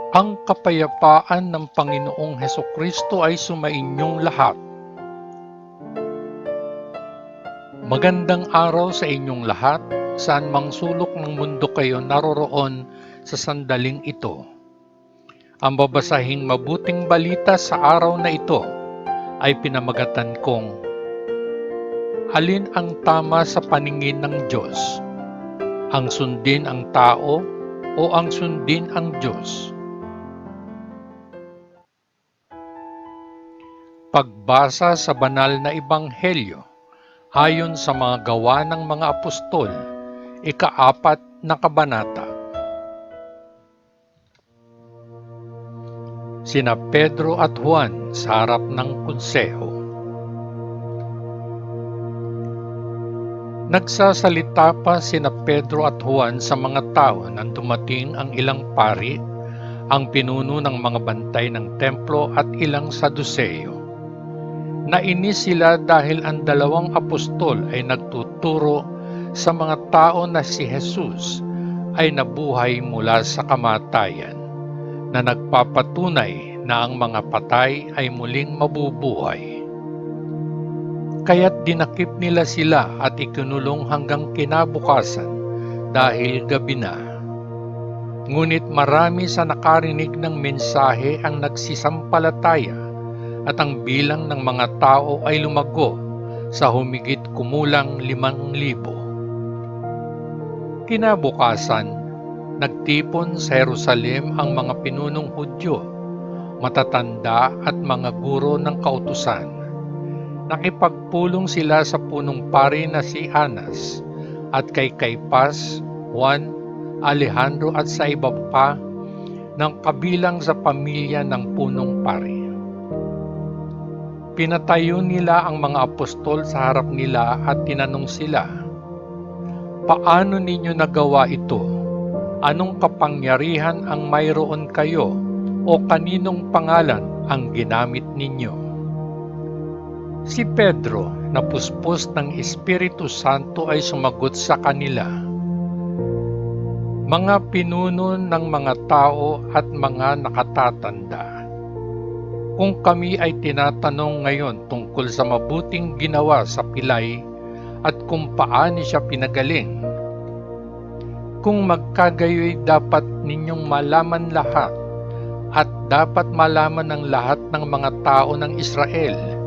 Ang kapayapaan ng Panginoong Hesukristo ay sumainyong lahat. Magandang araw sa inyong lahat, saan mang sulok ng mundo kayo naroroon sa sandaling ito. Ang babasahing mabuting balita sa araw na ito ay pinamagatan kong, alin ang tama sa paningin ng Diyos? Ang sundin ang tao o ang sundin ang Diyos? Pagbasa sa banal na ebanghelyo ayon sa mga gawa ng mga apostol, ika-4 na kabanata. Sina Pedro at Juan sa harap ng konseho. Nagsasalita pa sina Pedro at Juan sa mga tao nang dumating ang ilang pari, ang pinuno ng mga bantay ng templo at ilang Saduseyo. Nainis sila dahil ang dalawang apostol ay nagtuturo sa mga tao na si Jesus ay nabuhay mula sa kamatayan, na nagpapatunay na ang mga patay ay muling mabubuhay. Kaya't dinakip nila sila at ikinulong hanggang kinabukasan dahil gabi na. Ngunit marami sa nakarinig ng mensahe ang nagsisampalataya, at ang bilang ng mga tao ay lumago sa humigit kumulang 5,000. Kinabukasan, nagtipon sa Jerusalem ang mga pinunong Hudyo, matatanda at mga guro ng kautusan. Nakipagpulong sila sa punong pari na si Anas at kay Caiphas, Juan, Alejandro at sa iba pa ng kabilang sa pamilya ng punong pari. Pinatayo nila ang mga apostol sa harap nila at tinanong sila, "Paano ninyo nagawa ito? Anong kapangyarihan ang mayroon kayo o kaninong pangalan ang ginamit ninyo?" Si Pedro, na puspos ng Espiritu Santo, ay sumagot sa kanila, "Mga pinuno ng mga tao at mga nakatatanda, kung kami ay tinatanong ngayon tungkol sa mabuting ginawa sa pilay at kung paano siya pinagaling, kung magkagayoy dapat ninyong malaman lahat at dapat malaman ng lahat ng mga tao ng Israel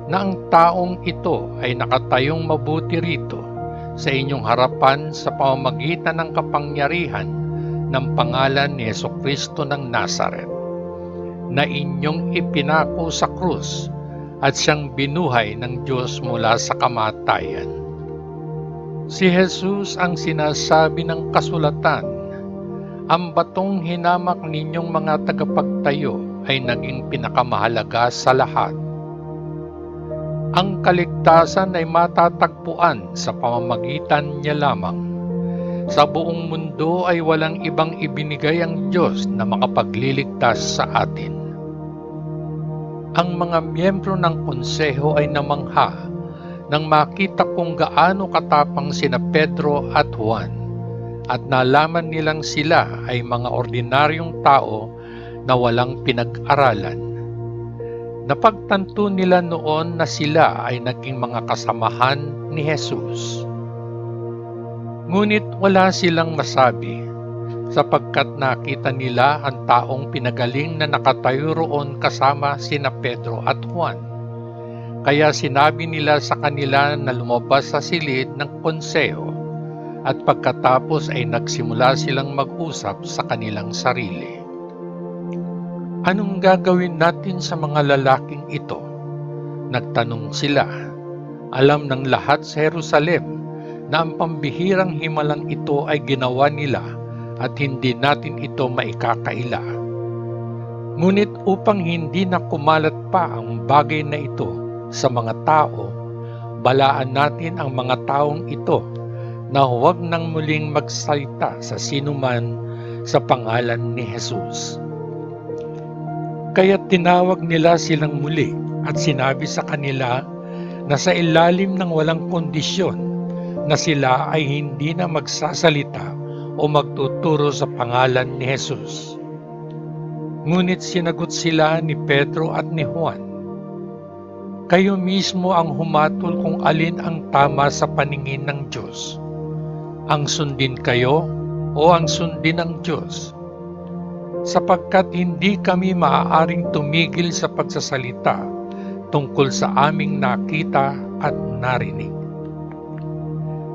na ang taong ito ay nakatayong mabuti rito sa inyong harapan sa pamamagitan ng kapangyarihan ng pangalan ni Hesukristo ng Nazaret, na inyong ipinako sa krus at siyang binuhay ng Diyos mula sa kamatayan. Si Jesus ang sinasabi ng kasulatan, ang batong hinamak ninyong mga tagapagtayo ay naging pinakamahalaga sa lahat. Ang kaligtasan ay matatagpuan sa pamamagitan niya lamang. Sa buong mundo ay walang ibang ibinigay ang Diyos na makapagliligtas sa atin. Ang mga miyembro ng konseho ay namangha nang makita kung gaano katapang sina Pedro at Juan, at nalaman nilang sila ay mga ordinaryong tao na walang pinag-aralan. Napagtanto nila noon na sila ay naging mga kasamahan ni Jesus. Ngunit wala silang masabi, sapagkat nakita nila ang taong pinagaling na nakatayo roon kasama sina Pedro at Juan. Kaya sinabi nila sa kanila na lumabas sa silid ng konseho, at pagkatapos ay nagsimula silang mag-usap sa kanilang sarili. "Anong gagawin natin sa mga lalaking ito?" Nagtanong sila. Alam ng lahat sa Jerusalem na ang pambihirang himalang ito ay ginawa nila at hindi natin ito maikakaila. Ngunit upang hindi na kumalat pa ang bagay na ito sa mga tao, balaan natin ang mga taong ito na huwag nang muling magsalita sa sinuman sa pangalan ni Jesus. Kaya tinawag nila silang muli at sinabi sa kanila na sa ilalim ng walang kondisyon na sila ay hindi na magsasalita o magtuturo sa pangalan ni Jesus. Ngunit sinagot sila ni Pedro at ni Juan, "Kayo mismo ang humatol kung alin ang tama sa paningin ng Diyos. Ang sundin kayo o ang sundin ng Diyos? Sapagkat hindi kami maaaring tumigil sa pagsasalita tungkol sa aming nakita at narinig."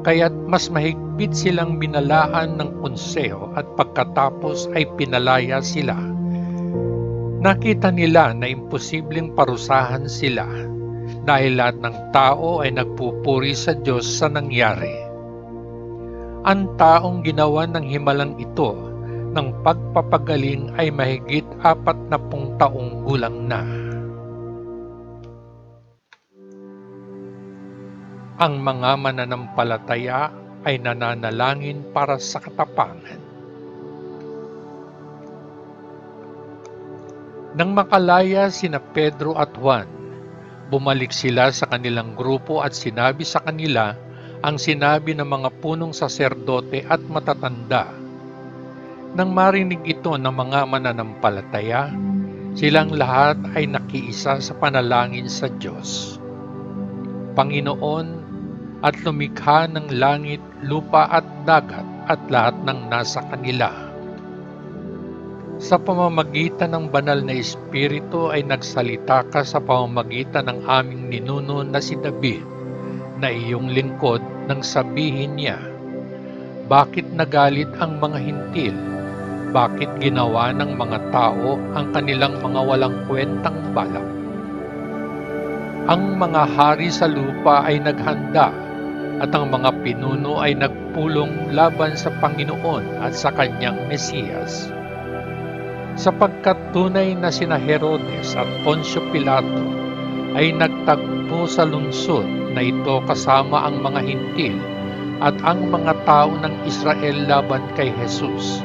Kaya't mas mahigpit silang binalaan ng konseho at pagkatapos ay pinalaya sila. Nakita nila na imposibleng parusahan sila dahil lahat ng tao ay nagpupuri sa Diyos sa nangyari. Ang taong ginawa ng himalang ito ng pagpapagaling ay mahigit 40 taong gulang na. Ang mga mananampalataya ay nananalangin para sa katapangan. Nang makalaya sina Pedro at Juan, bumalik sila sa kanilang grupo at sinabi sa kanila ang sinabi ng mga punong saserdote at matatanda. Nang marinig ito ng mga mananampalataya, silang lahat ay nakiisa sa panalangin sa Diyos. Panginoon, at lumikha ng langit, lupa at dagat at lahat ng nasa kanila. Sa pamamagitan ng banal na Espiritu ay nagsalita ka sa pamamagitan ng aming ninuno na si David, na iyong lingkod, nang sabihin niya, "Bakit nagalit ang mga hintil? Bakit ginawa ng mga tao ang kanilang mga walang kwentang balak? Ang mga hari sa lupa ay naghanda at ang mga pinuno ay nagpulong laban sa Panginoon at sa kanyang Mesiyas. Sapagkat tunay na sina Herodes at Poncio Pilato ay nagtagpo sa lungsod na ito kasama ang mga hintil at ang mga tao ng Israel laban kay Jesus,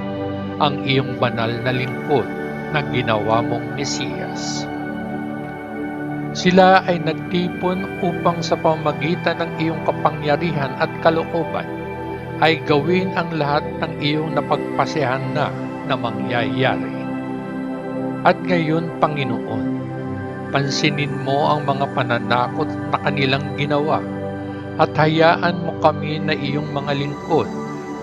ang iyong banal na lingkod na ginawa mong Mesiyas. Sila ay nagtipon upang sa pamamagitan ng iyong kapangyarihan at kalooban ay gawin ang lahat ng iyong napagpasehan na mangyayari. At ngayon, Panginoon, pansinin mo ang mga pananakot na kanilang ginawa at hayaan mo kami na iyong mga lingkod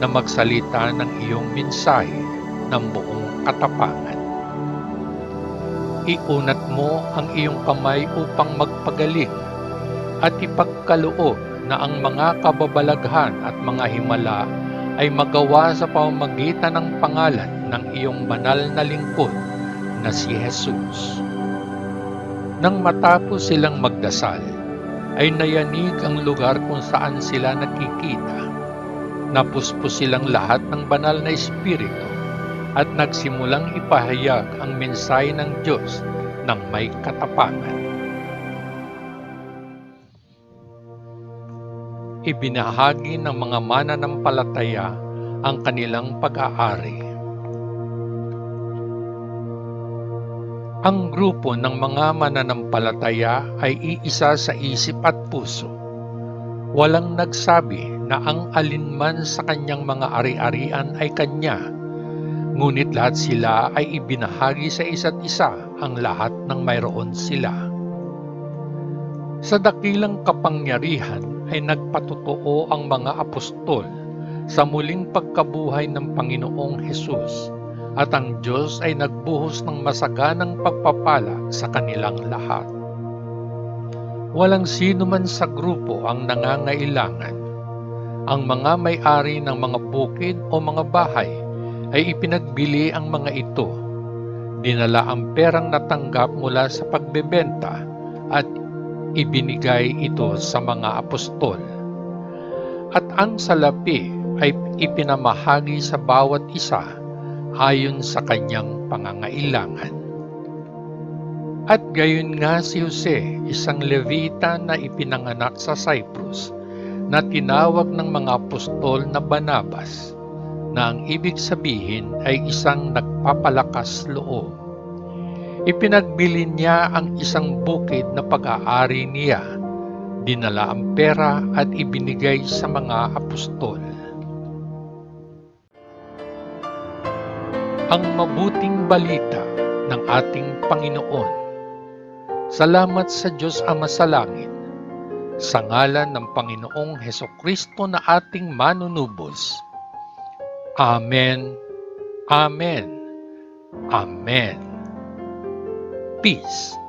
na magsalita ng iyong mensahe ng buong katapangan. Iunat mo ang iyong kamay upang magpagaling at ipagkaloob na ang mga kababalaghan at mga himala ay magawa sa pamamagitan ng pangalan ng iyong banal na lingkod na si Jesus. Nang matapos silang magdasal, ay nayanig ang lugar kung saan sila nakikita. Napuspos silang lahat ng banal na Espiritu at nagsimulang ipahayag ang mensahe ng Diyos ng may katapangan. Ibinahagi ng mga mananampalataya ang kanilang pag-aari. Ang grupo ng mga mananampalataya ay iisa sa isip at puso. Walang nagsabi na ang alinman sa kanyang mga ari-arian ay kanya, ngunit lahat sila ay ibinahagi sa isa't isa ang lahat ng mayroon sila. Sa dakilang kapangyarihan ay nagpatotoo ang mga apostol sa muling pagkabuhay ng Panginoong Hesus, at ang Diyos ay nagbuhos ng masaganang pagpapala sa kanilang lahat. Walang sino man sa grupo ang nangangailangan. Ang mga may-ari ng mga bukid o mga bahay ay ipinagbili ang mga ito. Dinala ang perang natanggap mula sa pagbebenta at ibinigay ito sa mga apostol. At ang salapi ay ipinamahagi sa bawat isa ayon sa kanyang pangangailangan. At gayon nga si Jose, isang Levita na ipinanganak sa Cyprus, na tinawag ng mga apostol na Barnabas, na ang ibig sabihin ay isang nagpapalakas loob. Ipinagbili niya ang isang bukid na pag-aari niya, dinala ang pera at ibinigay sa mga apostol. Ang mabuting balita ng ating Panginoon. Salamat sa Diyos Ama sa langit, sa ngalan ng Panginoong Hesukristo na ating manunubos. Amen, Amen, Amen. Peace.